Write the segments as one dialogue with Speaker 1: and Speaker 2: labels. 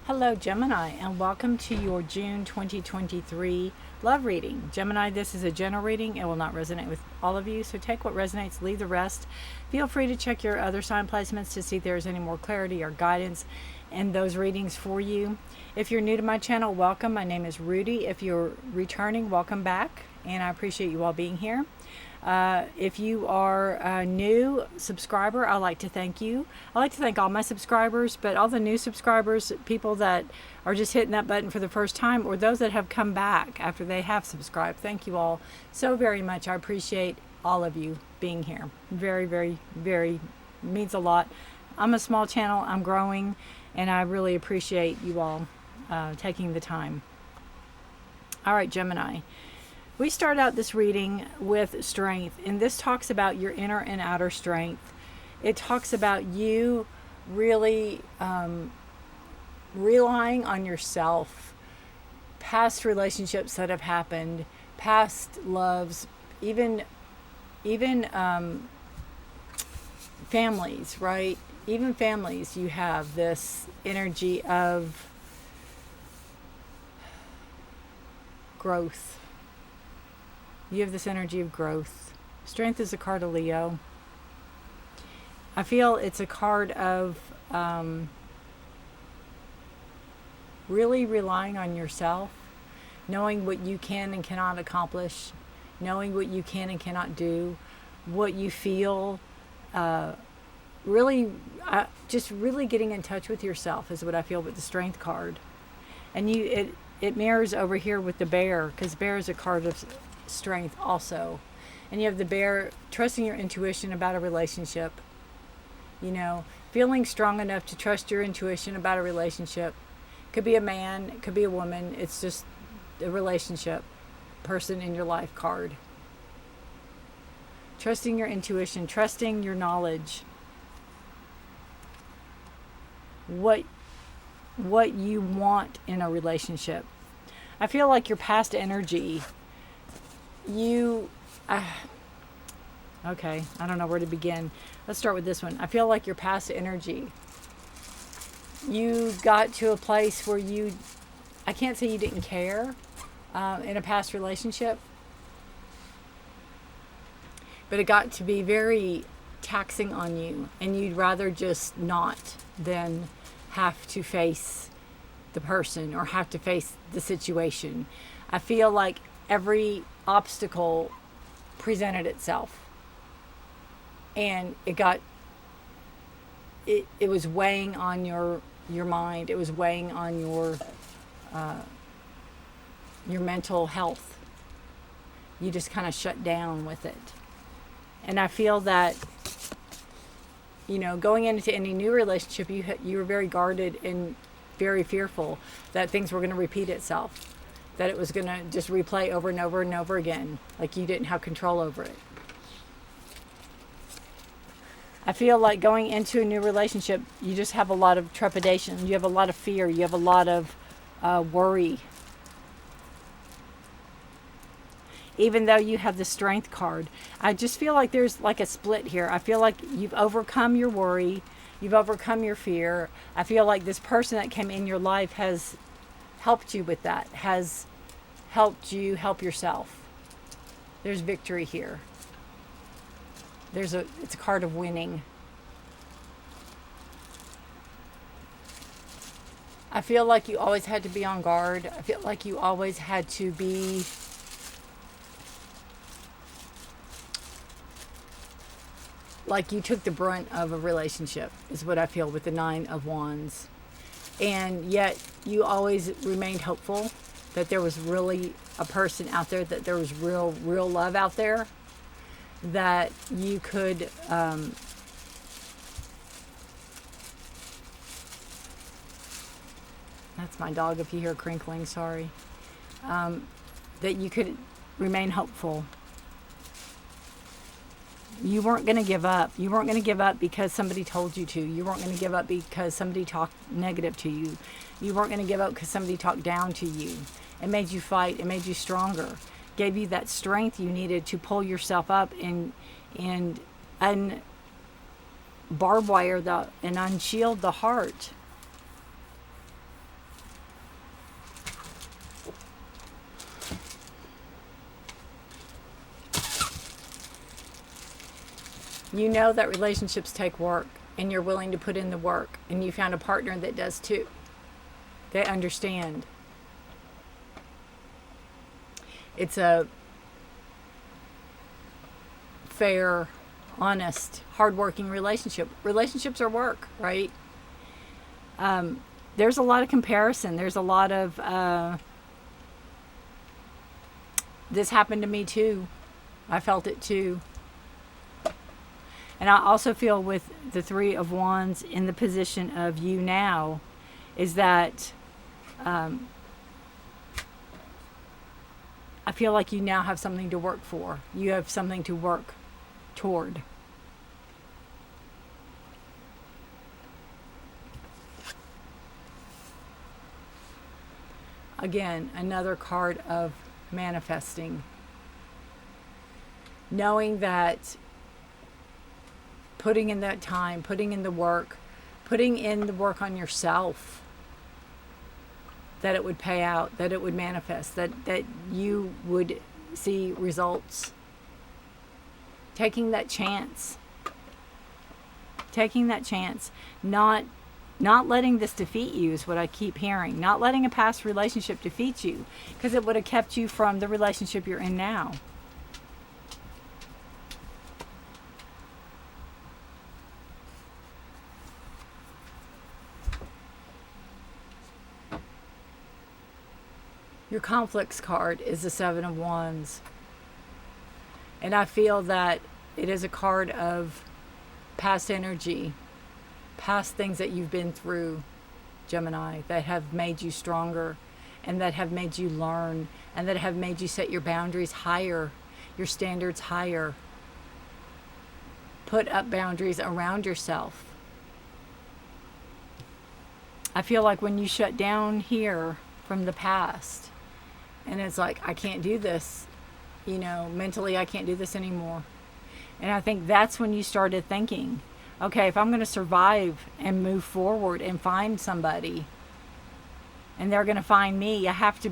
Speaker 1: Hello Gemini, and welcome to your June 2023 love reading. Gemini, this is a general reading. It will not resonate with all of you, so take what resonates, leave the rest. Feel free to check your other sign placements to see if there's any more clarity or guidance in those readings for you. If you're new to my channel, welcome. My name is Rudy. If you're returning, welcome back, and I appreciate you all being here. If you are a new subscriber, I'd like to thank you. I like to thank all my subscribers, but all the new subscribers, people that are just hitting that button for the first time, or those that have come back after they have subscribed, thank you all so very much. I appreciate all of you being here. Very means a lot. I'm a small channel, I'm growing, and I really appreciate you all taking the time. All right, Gemini. We start out this reading with strength, and this talks about your inner and outer strength. It talks about you really relying on yourself, past relationships that have happened, past loves, even families, right? Even families, you have this energy of growth. You have this energy of growth. Strength is a card of Leo. I feel it's a card of really relying on yourself, knowing what you can and cannot accomplish, knowing what you can and cannot do, what you feel, just really getting in touch with yourself is what I feel with the Strength card. And it mirrors over here with the Bear, because Bear is a card of strength also. And you have the Bear, trusting your intuition about a relationship, feeling strong enough to trust your intuition about a relationship. Could be a man, it could be a woman. It's just a relationship person in your life card. Trusting your intuition, trusting your knowledge, what you want in a relationship. I feel like your past energy, okay, I don't know where to begin. Let's start with this one. I feel like your past energy, you got to a place where I can't say you didn't care in a past relationship, but it got to be very taxing on you, and you'd rather just not than have to face the person or have to face the situation. I feel like every obstacle presented itself, and it was weighing on your mind. It was weighing on your mental health. You just kind of shut down with it. And I feel that going into any new relationship, you were very guarded and very fearful that things were going to repeat itself, that it was going to just replay over and over and over again, like you didn't have control over it. I feel like going into a new relationship, you just have a lot of trepidation. You have a lot of fear. You have a lot of worry. Even though you have the Strength card, I just feel like there's like a split here. I feel like you've overcome your worry. You've overcome your fear. I feel like this person that came in your life has helped you with that, has helped you help yourself. There's victory here. It's a card of winning. I feel like you always had to be on guard. I feel like you always had to be like you took the brunt of a relationship, is what I feel with the Nine of Wands. And yet you always remained hopeful that there was really a person out there, that there was real love out there, that you could that's my dog if you hear crinkling, sorry. That you could remain hopeful. You weren't going to give up. You weren't going to give up because somebody told you to. You weren't going to give up because somebody talked negative to you. You weren't going to give up because somebody talked down to you. It made you fight. It made you stronger. Gave you that strength you needed to pull yourself up and barbed wire and unshield the heart. You know that relationships take work, and you're willing to put in the work, and you found a partner that does too. They understand. It's a fair, honest, hardworking relationship. Relationships are work, right? There's a lot of comparison. There's a lot of, this happened to me too. I felt it too. And I also feel with the Three of Wands in the position of you now, is that I feel like you now have something to work for. You have something to work toward. Again, another card of manifesting. Knowing that putting in that time, putting in the work on yourself, that it would pay out, that it would manifest, that you would see results. Taking that chance. Taking that chance. Not letting this defeat you is what I keep hearing. Not letting a past relationship defeat you, because it would have kept you from the relationship you're in now. Your conflicts card is the Seven of Wands. And I feel that it is a card of past energy, past things that you've been through, Gemini, that have made you stronger, and that have made you learn, and that have made you set your boundaries higher, your standards higher. Put up boundaries around yourself. I feel like when you shut down here from the past, and it's like, I can't do this, mentally I can't do this anymore. And I think that's when you started thinking, okay, if I'm going to survive and move forward and find somebody, and they're going to find me, I have to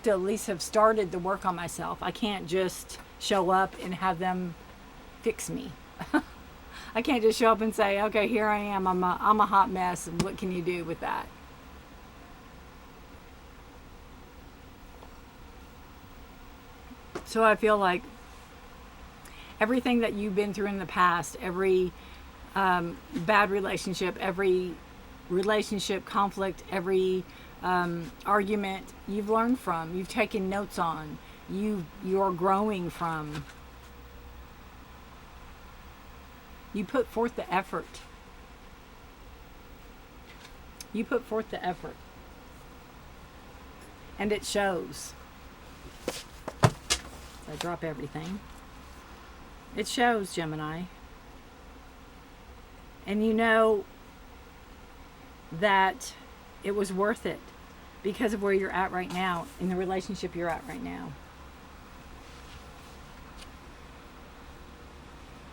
Speaker 1: at least have started the work on myself. I can't just show up and have them fix me. I can't just show up and say, okay, here I am, I'm a hot mess, and what can you do with that? So I feel like everything that you've been through in the past, every bad relationship, every relationship conflict, every argument, you've learned from, you've taken notes on, you're growing from. You put forth the effort. You put forth the effort. And it shows. I drop everything. It shows, Gemini. And you know that it was worth it because of where you're at right now, in the relationship you're at right now.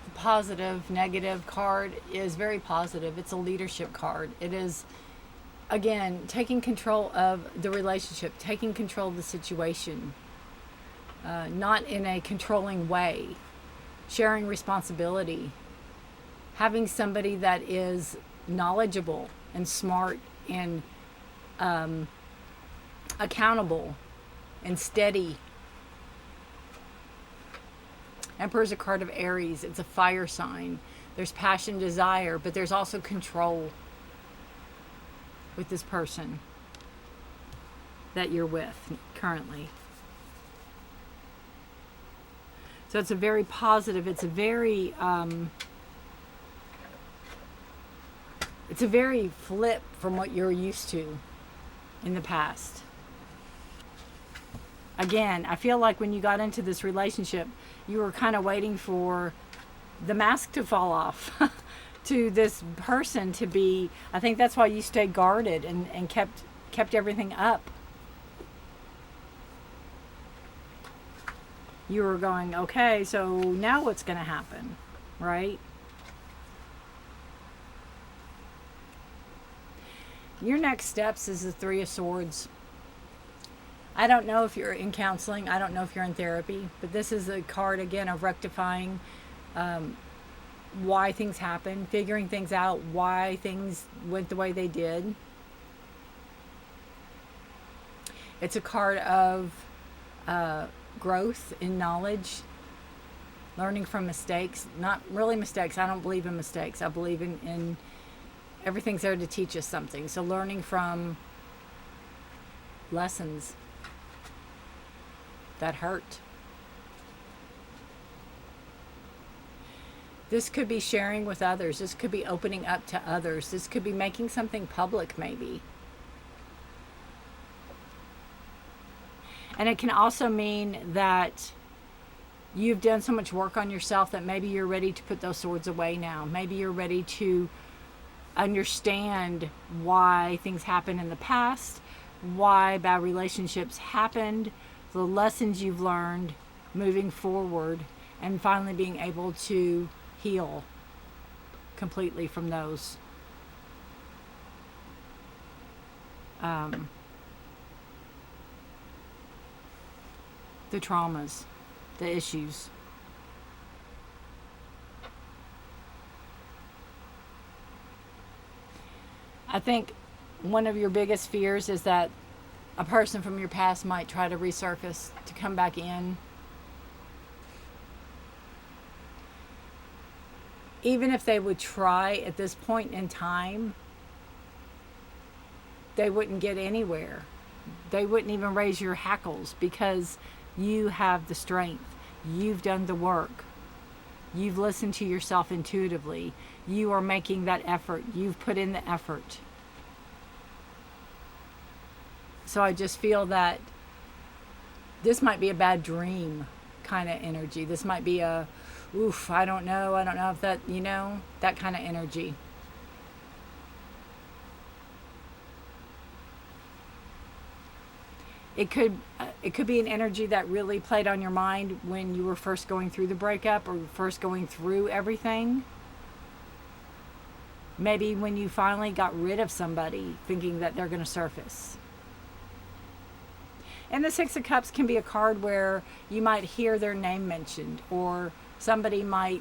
Speaker 1: The positive, negative card is very positive. It's a leadership card. It is, again, taking control of the relationship, taking control of the situation. Not in a controlling way, sharing responsibility, having somebody that is knowledgeable and smart and accountable and steady. Emperor is a card of Aries. It's a fire sign. There's passion, desire, but there's also control with this person that you're with currently. So it's a very positive, it's a very flip from what you're used to in the past. Again, I feel like when you got into this relationship, you were kind of waiting for the mask to fall off to this person to be, I think that's why you stayed guarded and kept everything up. You were going, okay, so now what's going to happen, right? Your next steps is the Three of Swords. I don't know if you're in counseling. I don't know if you're in therapy. But this is a card, again, of rectifying why things happen, figuring things out, why things went the way they did. It's a card of growth in knowledge, learning from mistakes. Not really mistakes. I don't believe in mistakes. I believe in everything's there to teach us something. So learning from lessons that hurt. This could be sharing with others. This could be opening up to others. This could be making something public, maybe. And it can also mean that you've done so much work on yourself that maybe you're ready to put those swords away now. Maybe you're ready to understand why things happened in the past, why bad relationships happened, the lessons you've learned moving forward, and finally being able to heal completely from those. The traumas, the issues. I think one of your biggest fears is that a person from your past might try to resurface, to come back in. Even if they would try at this point in time, they wouldn't get anywhere. They wouldn't even raise your hackles because you have the strength. You've done the work. You've listened to yourself intuitively. You are making that effort. You've put in the effort. So I just feel that this might be a bad dream kind of energy. This might be a, oof, I don't know if that, that kind of energy. It could be an energy that really played on your mind when you were first going through the breakup or first going through everything. Maybe when you finally got rid of somebody, thinking that they're going to surface. And the Six of Cups can be a card where you might hear their name mentioned, or somebody might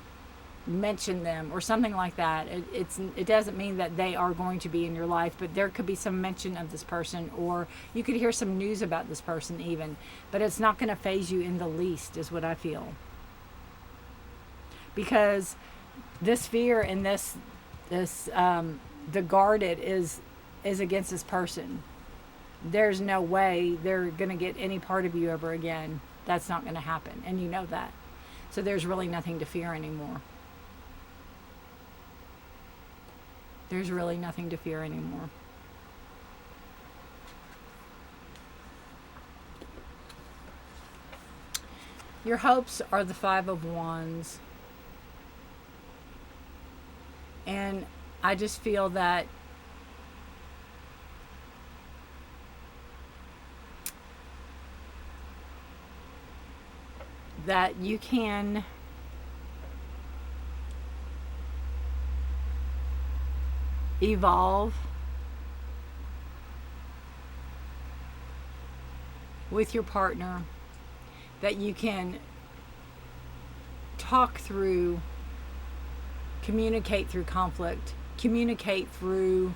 Speaker 1: mention them, or something like that. It doesn't mean that they are going to be in your life, but there could be some mention of this person, or you could hear some news about this person even. But it's not going to faze you in the least, is what I feel. Because this fear and the guarded is against this person. There's no way they're going to get any part of you ever again. That's not going to happen. And you know that. So there's really nothing to fear anymore. There's really nothing to fear anymore. Your hopes are the Five of Wands. And I just feel that you can evolve with your partner, that you can talk through, communicate through conflict, communicate through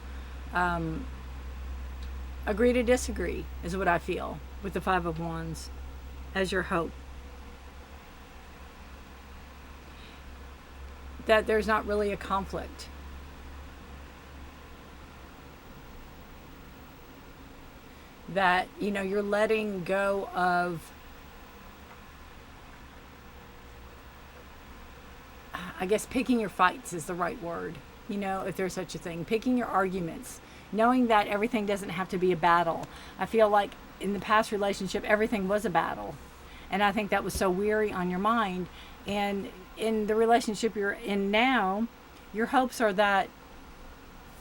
Speaker 1: agree to disagree, is what I feel with the Five of Wands as your hope. That there's not really a conflict. That, you're letting go of, I guess picking your fights is the right word, if there's such a thing. Picking your arguments. Knowing that everything doesn't have to be a battle. I feel like in the past relationship, everything was a battle. And I think that was so weary on your mind. And in the relationship you're in now, your hopes are that,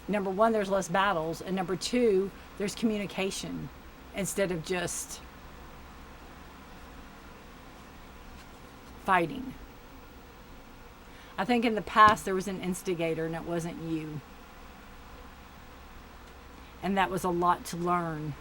Speaker 1: number one, there's less battles. And number two, there's communication instead of just fighting. I think in the past there was an instigator and it wasn't you. And that was a lot to learn.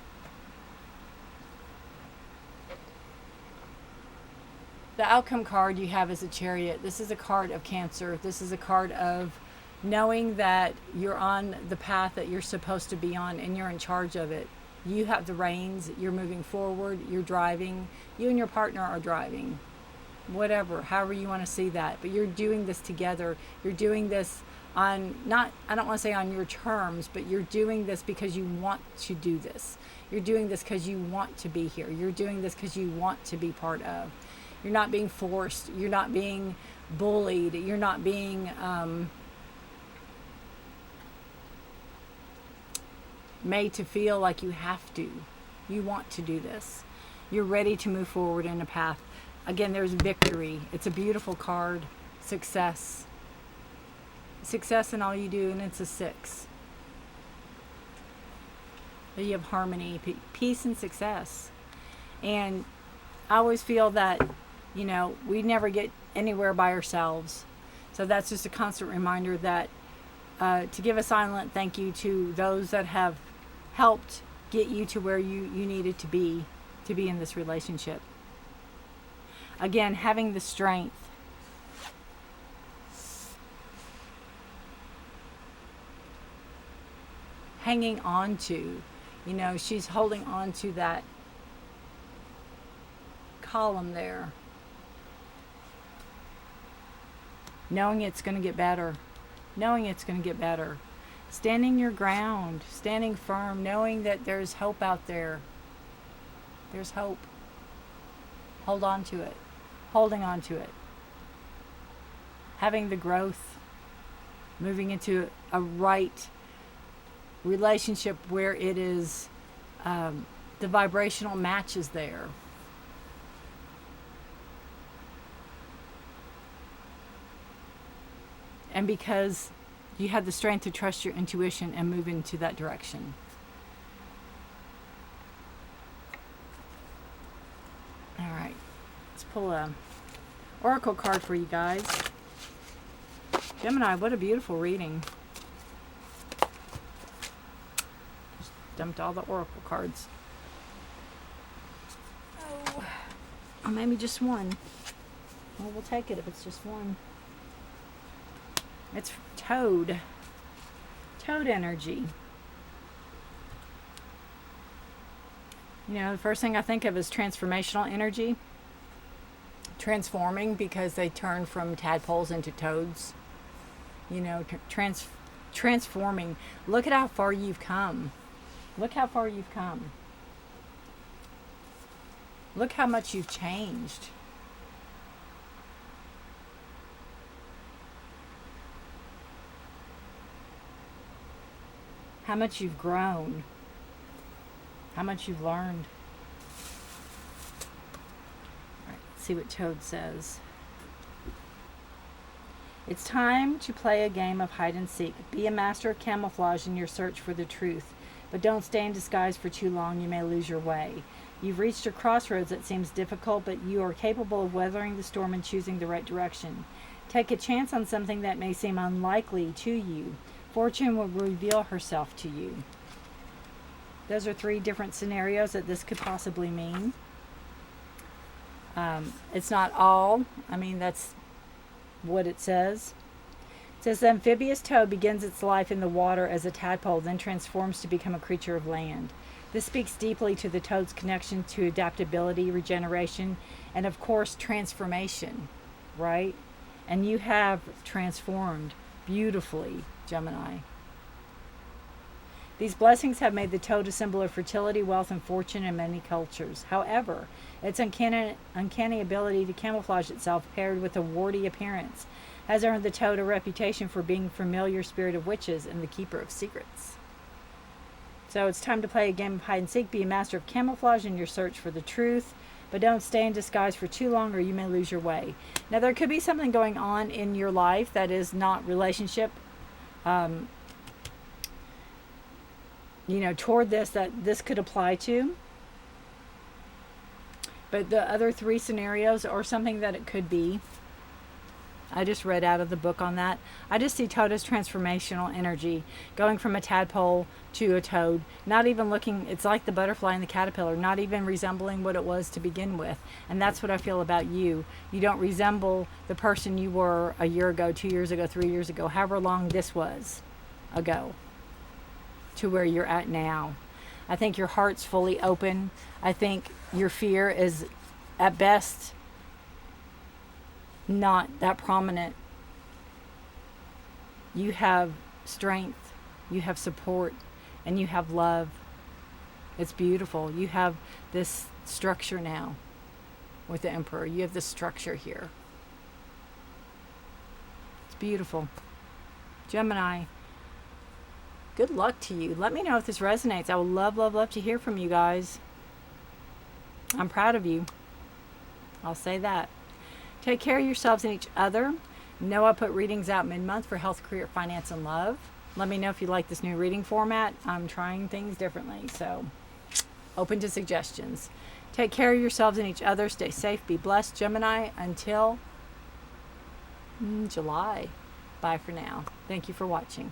Speaker 1: The outcome card you have is a Chariot. This is a card of Cancer. This is a card of knowing that you're on the path that you're supposed to be on and you're in charge of it. You have the reins. You're moving forward. You're driving. You and your partner are driving. Whatever, however you want to see that. But you're doing this together. You're doing this on, not, I don't want to say on your terms, but you're doing this because you want to do this. You're doing this because you want to be here. You're doing this because you want to be part of. You're not being forced. You're not being bullied. You're not being made to feel like you have to. You want to do this. You're ready to move forward in a path. Again, there's victory. It's a beautiful card. Success. Success in all you do, and it's a 6. You have harmony, peace, and success. And I always feel that, you know, we never get anywhere by ourselves. So that's just a constant reminder that to give a silent thank you to those that have helped get you to where you needed to be in this relationship. Again, having the strength. Hanging on to, you know, she's holding on to that column there. Knowing it's going to get better. Knowing it's going to get better. Standing your ground. Standing firm. Knowing that there's hope out there. There's hope. Hold on to it. Holding on to it. Having the growth. Moving into a right relationship where it is the vibrational match is there. And because you have the strength to trust your intuition and move into that direction. All right, let's pull a oracle card for you guys. Gemini, what a beautiful reading. Just dumped all the oracle cards. Oh, or maybe just one. Well, we'll take it if it's just one. It's Toad. Toad energy. You know, the first thing I think of is transformational energy. Transforming, because they turn from tadpoles into toads. You know, transforming. Look at how far you've come. Look how far you've come. Look how much you've changed. How much you've grown. How much you've learned. All right, let's see what Toad says. It's time to play a game of hide and seek. Be a master of camouflage in your search for the truth. But don't stay in disguise for too long. You may lose your way. You've reached a crossroads that seems difficult, but you are capable of weathering the storm and choosing the right direction. Take a chance on something that may seem unlikely to you. Fortune will reveal herself to you. Those are 3 different scenarios that this could possibly mean. It's not all. I mean, that's what it says. It says the amphibious toad begins its life in the water as a tadpole, then transforms to become a creature of land. This speaks deeply to the toad's connection to adaptability, regeneration, and of course, transformation, right? And you have transformed beautifully, Gemini. These blessings have made the toad a symbol of fertility, wealth, and fortune in many cultures. However, its uncanny ability to camouflage itself, paired with a warty appearance, has earned the toad a reputation for being a familiar spirit of witches and the keeper of secrets. So it's time to play a game of hide and seek. Be a master of camouflage in your search for the truth, but don't stay in disguise for too long or you may lose your way. Now, there could be something going on in your life that is not relationship, toward this, that this could apply to. But the other 3 scenarios are something that it could be. I just read out of the book on that. I just see toad as transformational energy, going from a tadpole to a toad, not even looking, it's like the butterfly and the caterpillar, not even resembling what it was to begin with. And that's what I feel about you. You don't resemble the person you were a year ago, 2 years ago, 3 years ago, however long this was ago, to where you're at now. I think your heart's fully open. I think your fear is at best not that prominent. You have strength, you have support, and you have love. It's beautiful. You have this structure now with the Emperor. You have this structure here. It's beautiful. Gemini, good luck to you. Let me know if this resonates. I would love, love, love to hear from you guys. I'm proud of you. I'll say that. Take care of yourselves and each other. Know I put readings out mid-month for health, career, finance, and love. Let me know if you like this new reading format. I'm trying things differently, so open to suggestions. Take care of yourselves and each other. Stay safe. Be blessed, Gemini. Until July. Bye for now. Thank you for watching.